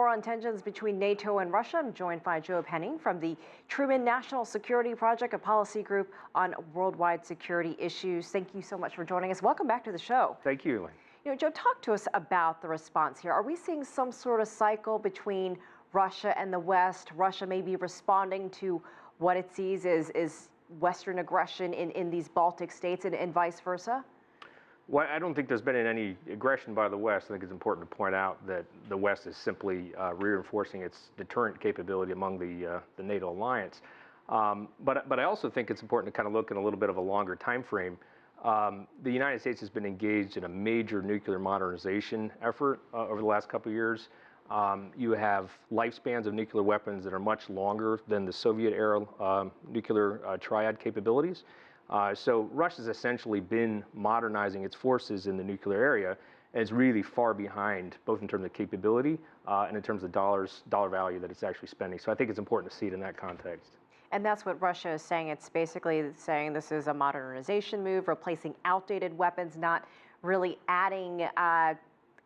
more on tensions between NATO and Russia. I'm joined by Henning from the Truman National Security Project, a policy group on worldwide security issues. Thank you so much for joining us. Welcome back to the show. Thank you, Elaine. Joe, talk to us about the response here. Are we seeing some sort of cycle between Russia and the West? Russia may be responding to what it sees as Western aggression in these Baltic states and vice versa? Well, I don't think there's been any aggression by the West. I think it's important to point out that the West is simply reinforcing its deterrent capability among the NATO alliance. But I also think it's important to kind of look in a little bit of a longer time frame. The United States has been engaged in a major nuclear modernization effort over the last couple of years. You have lifespans of nuclear weapons that are much longer than the Soviet-era nuclear triad capabilities. So Russia's essentially been modernizing its forces in the nuclear area, and it's really far behind, both in terms of capability and in terms of dollar value that it's actually spending. So I think it's important to see it in that context. And that's what Russia is saying. It's basically saying this is a modernization move, replacing outdated weapons, not really adding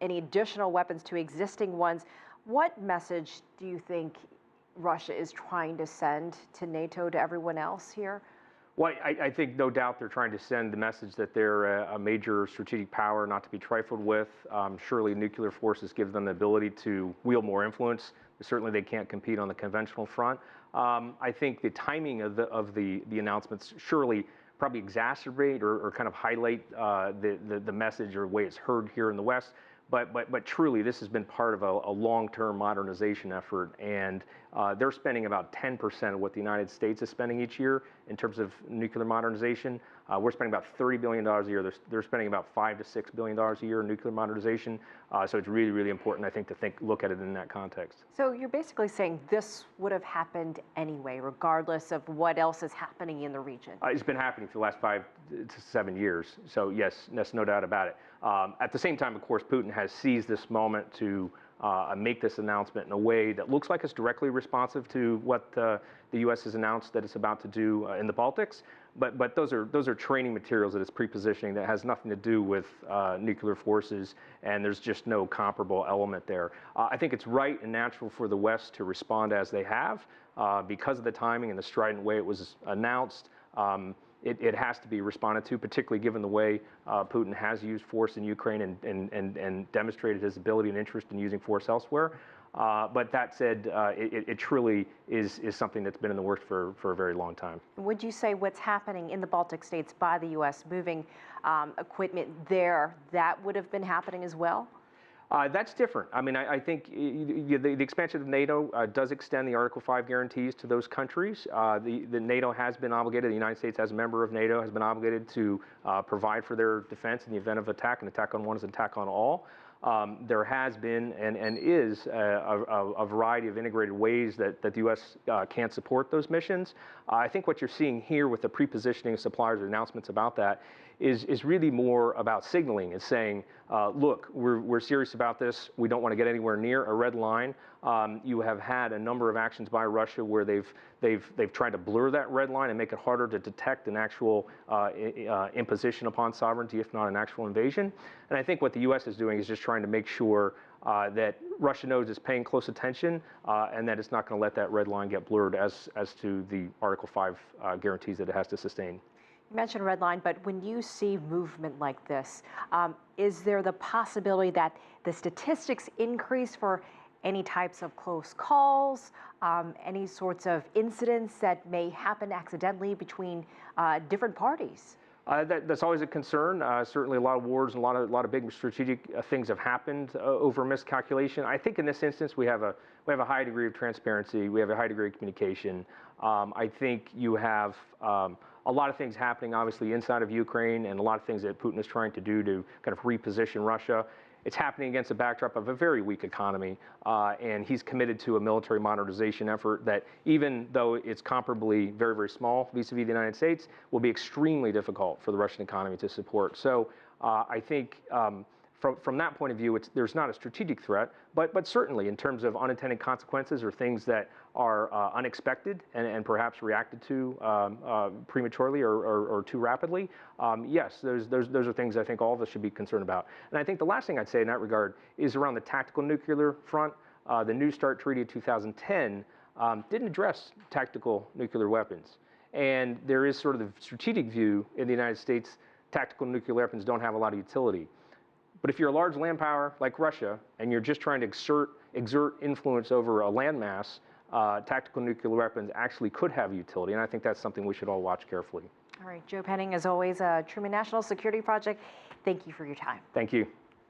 any additional weapons to existing ones. What message do you think Russia is trying to send to NATO, to everyone else here? Well, I think no doubt they're trying to send the message that they're a major strategic power not to be trifled with. Surely nuclear forces give them the ability to wield more influence. Certainly they can't compete on the conventional front. I think the timing of the announcements surely probably exacerbate or kind of highlight the message or the way it's heard here in the West. But truly, this has been part of a long-term modernization effort, and they're spending about 10% of what the United States is spending each year in terms of nuclear modernization. We're spending about $30 billion a year. They're spending about $5 to $6 billion a year in nuclear modernization. So it's really, really important, I think, to look at it in that context. So you're basically saying this would have happened anyway, regardless of what else is happening in the region? It's been happening for the last 5 to 7 years. So yes, there's no doubt about it. At the same time, of course, Putin has seized this moment to make this announcement in a way that looks like it's directly responsive to what the U.S. has announced that it's about to do in the Baltics. But those are training materials that it's pre-positioning that has nothing to do with nuclear forces, and there's just no comparable element there. I think it's right and natural for the West to respond as they have because of the timing and the strident way it was announced. It has to be responded to, particularly given the way Putin has used force in Ukraine and demonstrated his ability and interest in using force elsewhere. But that said, it truly is something that's been in the works for a very long time. Would you say what's happening in the Baltic states by the U.S. moving equipment there, that would have been happening as well? That's different. I mean, I think the expansion of NATO does extend the Article 5 guarantees to those countries. The NATO has been obligated, the United States as a member of NATO has been obligated to provide for their defense in the event of attack. An attack on one is an attack on all. There has been and is a variety of integrated ways that the U.S. can support those missions. I think what you're seeing here with the pre-positioning of suppliers and announcements about that is really more about signaling and saying, look, we're serious about this. We don't want to get anywhere near a red line. You have had a number of actions by Russia where they've tried to blur that red line and make it harder to detect an actual imposition upon sovereignty, if not an actual invasion. And I think what the U.S. is doing is just trying to make sure that Russia knows it's paying close attention and that it's not going to let that red line get blurred as to the Article 5 guarantees that it has to sustain. You mentioned red line, but when you see movement like this, is there the possibility that the statistics increase for any types of close calls, any sorts of incidents that may happen accidentally between different parties? That's always a concern. Certainly a lot of wars and a lot of big strategic things have happened over miscalculation. I think in this instance we have a high degree of transparency. We have a high degree of communication. I think you have a lot of things happening obviously inside of Ukraine and a lot of things that Putin is trying to do to kind of reposition Russia. It's happening against a backdrop of a very weak economy, and he's committed to a military modernization effort that, even though it's comparably very, very small vis-a-vis the United States, will be extremely difficult for the Russian economy to support. So I think from that point of view, there's not a strategic threat, but certainly in terms of unintended consequences or things that are unexpected and perhaps reacted to prematurely or too rapidly, yes, those are things I think all of us should be concerned about. And I think the last thing I'd say in that regard is around the tactical nuclear front. the New START Treaty of 2010 didn't address tactical nuclear weapons. And there is sort of the strategic view in the United States, tactical nuclear weapons don't have a lot of utility. But if you're a large land power like Russia, and you're just trying to exert influence over a landmass, tactical nuclear weapons actually could have utility, and I think that's something we should all watch carefully. All right, Joe Henning, as always, Truman National Security Project, thank you for your time. Thank you.